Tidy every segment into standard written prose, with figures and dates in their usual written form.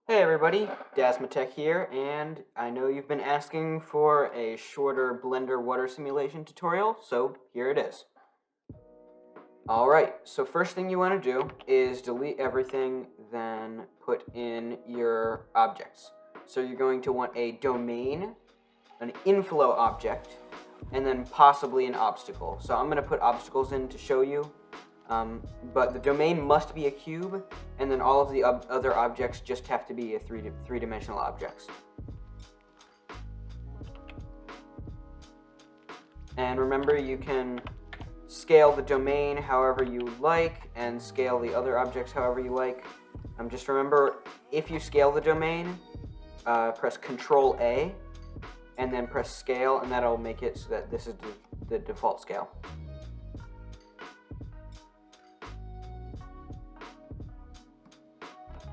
Hey everybody, Dasmatech here, and I know you've been asking for a shorter Blender water simulation tutorial, so here it is. Alright, so first thing you want to do is delete everything, then put in your objects. So you're going to want a domain, an inflow object, and then possibly an obstacle. So I'm going to put obstacles in to show you. But the domain must be a cube, and then all of the other objects just have to be a three-dimensional objects. And remember, you can scale the domain however you like, and scale the other objects however you like. Just remember, if you scale the domain, press Control A, and then press Scale, and that'll make it so that this is the default scale.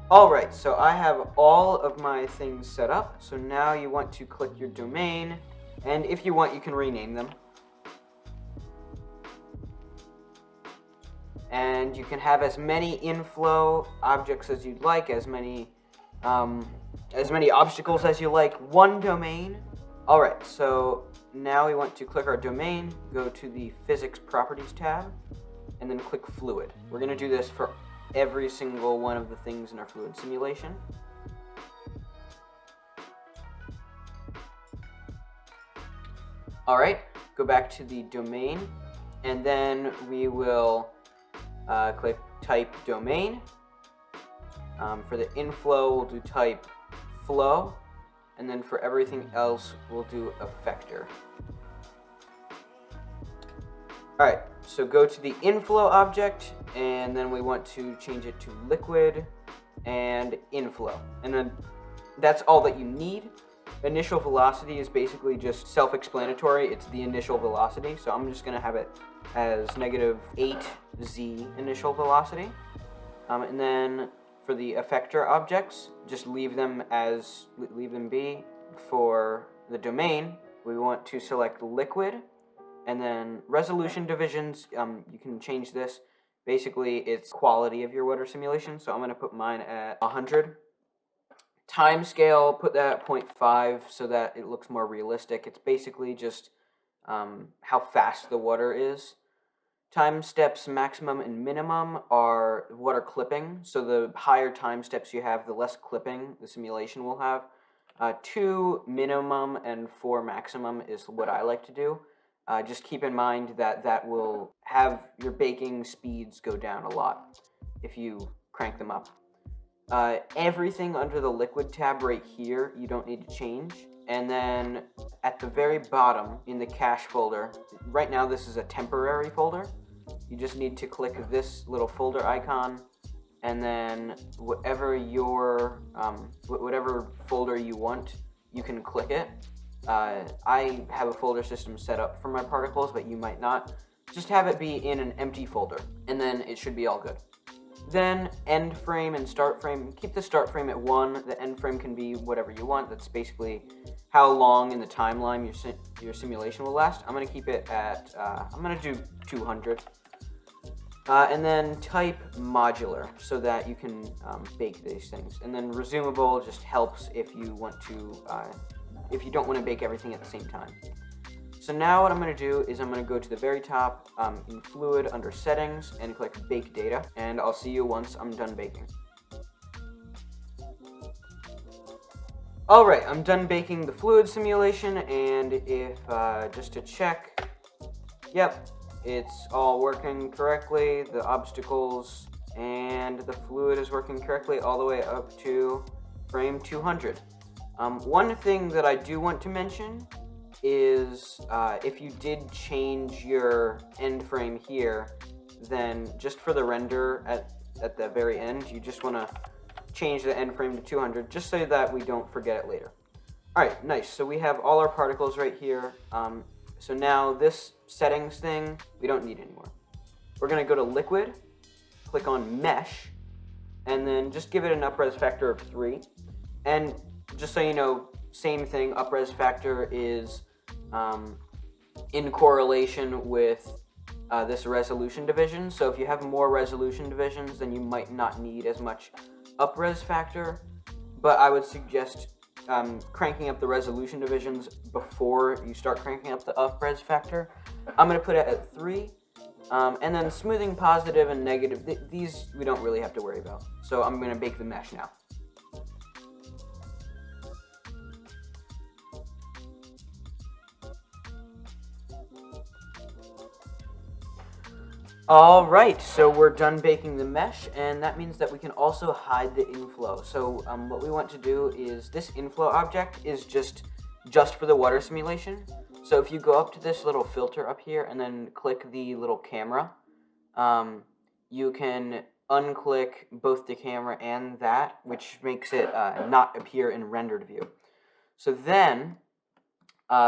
Alright, so I have all of my things set up, so now you want to click your domain, and if you want, you can rename them. And you can have as many inflow objects as you'd like, as many obstacles as you like. One domain. Alright, so now we want to click our domain, go to the Physics Properties tab, and then click Fluid. We're going to do this for every single one of the things in our fluid simulation. Alright, go back to the domain, and then we will click type domain. For the inflow, we'll do type flow, and then for everything else, we'll do effector. Alright, so go to the inflow object, and then we want to change it to liquid and inflow. And then that's all that you need. Initial velocity is basically just self-explanatory. It's the initial velocity, so I'm just going to have it as -8z initial velocity. And then for the effector objects, just leave them be. For the domain, we want to select liquid. And then resolution divisions, you can change this. Basically, it's quality of your water simulation, so I'm going to put mine at 100. Time scale, put that at 0.5 so that it looks more realistic. It's basically just how fast the water is. Time steps maximum and minimum are water clipping, so the higher time steps you have, the less clipping the simulation will have. 2 minimum and 4 maximum is what I like to do. Just keep in mind that that will have your baking speeds go down a lot if you crank them up. Everything under the liquid tab right here, you don't need to change. And then at the very bottom in the cache folder, right now this is a temporary folder. You just need to click this little folder icon, and then whatever folder you want, you can click it. I have a folder system set up for my particles, but you might not. Just have it be in an empty folder, and then it should be all good. Then end frame and start frame, keep the start frame at 1. The end frame can be whatever you want. That's basically how long in the timeline your simulation will last. I'm going to keep it at, I'm going to do 200. And then type modular so that you can bake these things. And then resumable just helps if you want to, if you don't want to bake everything at the same time. So now what I'm going to do is I'm going to go to the very top in Fluid under Settings and click Bake Data, and I'll see you once I'm done baking. Alright, I'm done baking the fluid simulation, and if, just to check, yep, it's all working correctly, the obstacles and the fluid is working correctly all the way up to frame 200. One thing that I do want to mention is if you did change your end frame here, then just for the render at the very end, you just want to change the end frame to 200 just so that we don't forget it later. Alright, nice. So we have all our particles right here. So now this settings thing, we don't need anymore. We're going to go to liquid, click on mesh, and then just give it an upres factor of 3. And just so you know, same thing, upres factor is in correlation with this resolution division. So if you have more resolution divisions, then you might not need as much upres factor. but I would suggest cranking up the resolution divisions before you start cranking up the up-res factor. I'm going to put it at 3, and then smoothing positive and negative, these we don't really have to worry about. So I'm going to bake the mesh now. Alright, so we're done baking the mesh, and that means that we can also hide the inflow. So what we want to do is, this inflow object is just for the water simulation. So if you go up to this little filter up here and then click the little camera, you can unclick both the camera and that, which makes it not appear in rendered view. So then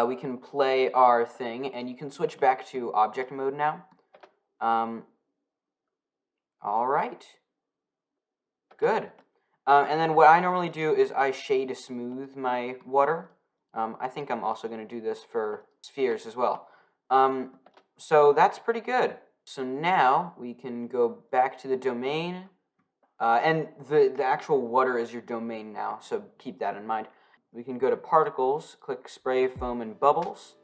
we can play our thing, and you can switch back to object mode now. All right, good. And then what I normally do is I shade smooth my water. I think I'm also going to do this for spheres as well. So that's pretty good. So now we can go back to the domain, and the actual water is your domain now, so keep that in mind. We can go to particles, click spray, foam, and bubbles,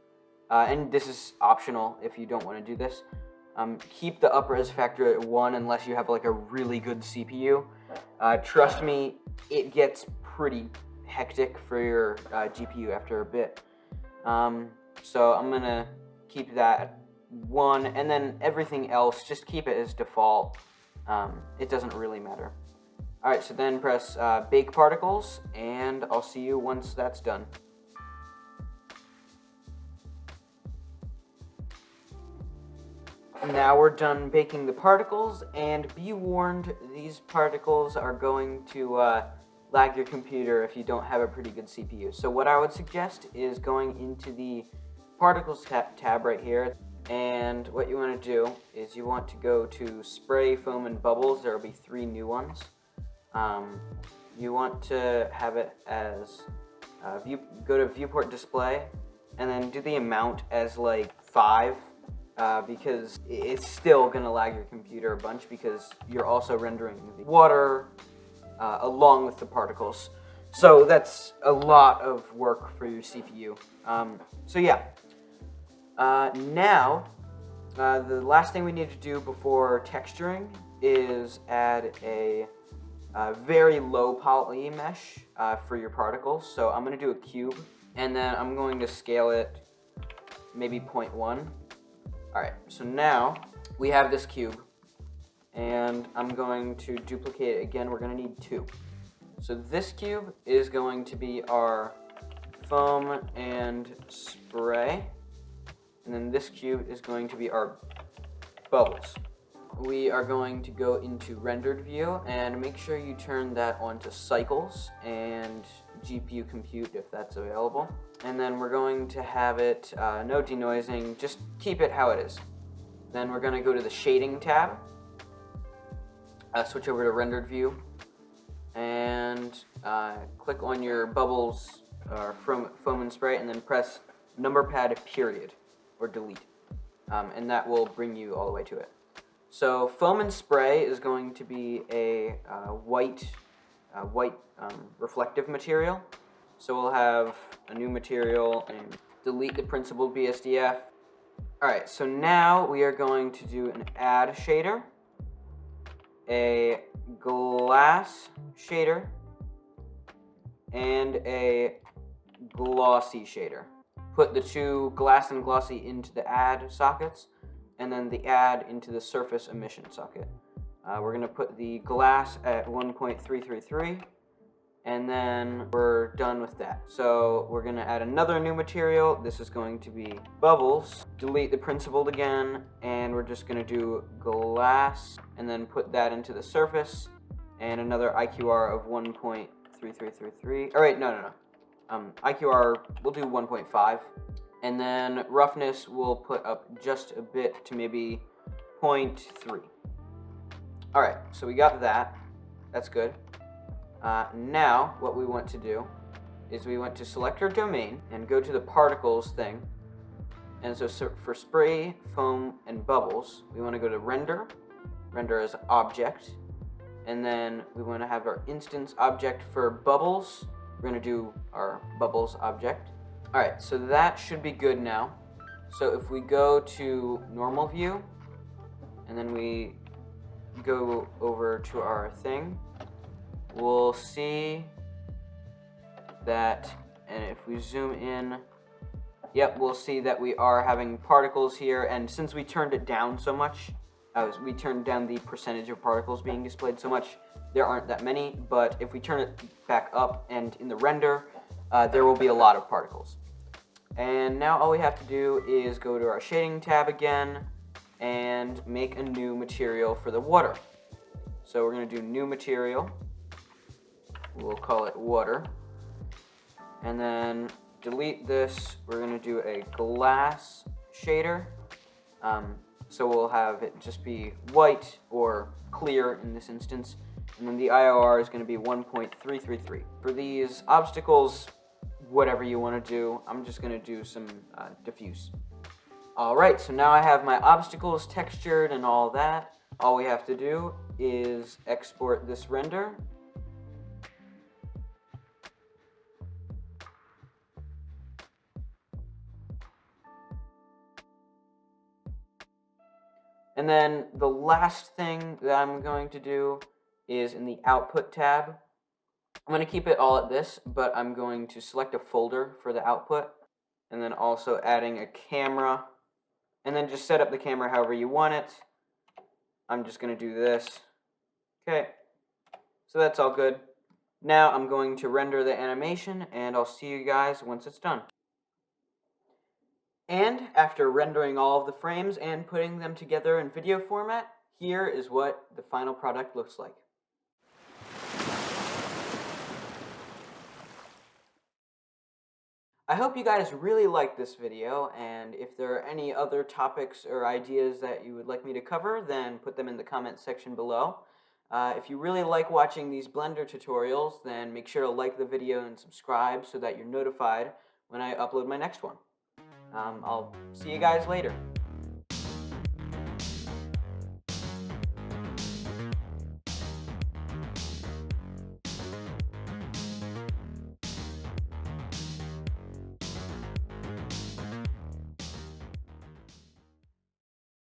and this is optional if you don't want to do this. Keep the up-res factor at 1 unless you have like a really good CPU. Trust me, it gets pretty hectic for your GPU after a bit. So I'm gonna keep that at 1, and then everything else, just keep it as default. It doesn't really matter. Alright, so then press bake particles, and I'll see you once that's done. Now we're done baking the particles, and be warned, these particles are going to lag your computer if you don't have a pretty good CPU. So what I would suggest is going into the particles tab right here, and what you want to do is you want to go to spray, foam, and bubbles. There will be 3 new ones. You want to have it as go to viewport display, and then do the amount as like 5. Because it's still going to lag your computer a bunch because you're also rendering the water along with the particles. So that's a lot of work for your CPU. So yeah. Now, the last thing we need to do before texturing is add a very low poly mesh for your particles. So I'm going to do a cube, and then I'm going to scale it maybe 0.1. Alright, so now we have this cube, and I'm going to duplicate it again. We're going to need 2. So this cube is going to be our foam and spray, and then this cube is going to be our bubbles. We are going to go into rendered view, and make sure you turn that on to cycles and GPU compute if that's available. And then we're going to have it no denoising, just keep it how it is. Then we're going to go to the shading tab, switch over to rendered view, and click on your bubbles from foam and spray, and then press number pad period or delete, and that will bring you all the way to it. So foam and spray is going to be a white reflective material. So we'll have a new material and delete the principled BSDF. Alright, so now we are going to do an add shader, a glass shader, and a glossy shader. Put the 2 glass and glossy into the add sockets, and then the add into the surface emission socket. We're going to put the glass at 1.333, and then we're done with that. So we're going to add another new material. This is going to be bubbles. Delete the principled again, and we're just going to do glass, and then put that into the surface, and another IQR of 1.3333. All right, no. IQR, we'll do 1.5. And then roughness we'll put up just a bit to maybe 0.3. Alright, so we got that. That's good. Now, what we want to do is we want to select our domain and go to the particles thing. And so for spray, foam, and bubbles, we want to go to render as object, And then we want to have our instance object for bubbles. We're going to do our bubbles object. All right, so that should be good now. So if we go to normal view, and then we go over to our thing, we'll see that, and if we zoom in, yep, we'll see that we are having particles here, and since we turned it down so much, we turned down the percentage of particles being displayed so much, there aren't that many, but if we turn it back up and in the render, there will be a lot of particles. And now all we have to do is go to our shading tab again and make a new material for the water. So we're going to do new material. We'll call it water. And then delete this. We're going to do a glass shader. So we'll have it just be white or clear in this instance. And then the IOR is going to be 1.333. For these obstacles, whatever you want to do, I'm just going to do some diffuse. Alright, so now I have my obstacles textured and all that. All we have to do is export this render. And then the last thing that I'm going to do is in the output tab. I'm going to keep it all at this, but I'm going to select a folder for the output, and then also adding a camera, and then just set up the camera however you want it. I'm just going to do this. Okay, so that's all good. Now I'm going to render the animation, and I'll see you guys once it's done. And after rendering all of the frames and putting them together in video format, here is what the final product looks like. I hope you guys really liked this video, and if there are any other topics or ideas that you would like me to cover, then put them in the comments section below. If you really like watching these Blender tutorials, then make sure to like the video and subscribe so that you're notified when I upload my next one. I'll see you guys later.